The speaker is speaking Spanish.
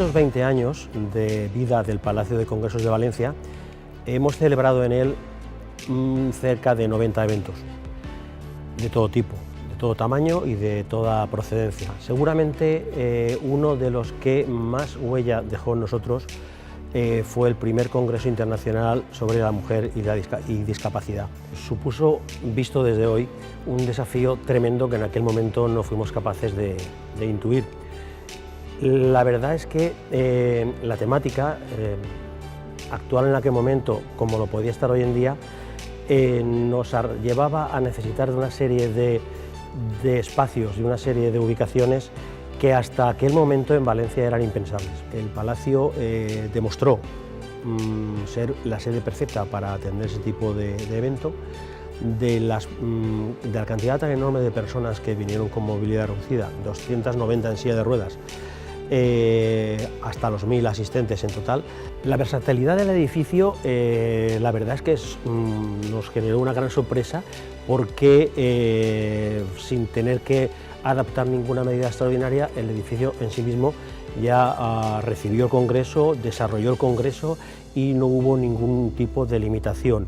estos 20 años de vida del Palacio de Congresos de Valencia, hemos celebrado en él cerca de 90 eventos, de todo tipo, de todo tamaño y de toda procedencia. Seguramente uno de los que más huella dejó en nosotros fue el primer Congreso Internacional sobre la Mujer y Discapacidad. Supuso, visto desde hoy, un desafío tremendo que en aquel momento no fuimos capaces de intuir. La verdad es que la temática actual en aquel momento, como lo podía estar hoy en día, nos llevaba a necesitar de una serie de espacios y una serie de ubicaciones que hasta aquel momento en Valencia eran impensables. El Palacio demostró ser la sede perfecta para atender ese tipo de evento. De la cantidad tan enorme de personas que vinieron con movilidad reducida, 290 en silla de ruedas, hasta los 1000 asistentes en total. La versatilidad del edificio, la verdad es que nos generó una gran sorpresa porque sin tener que adaptar ninguna medida extraordinaria, el edificio en sí mismo ya recibió el Congreso, desarrolló el Congreso y no hubo ningún tipo de limitación.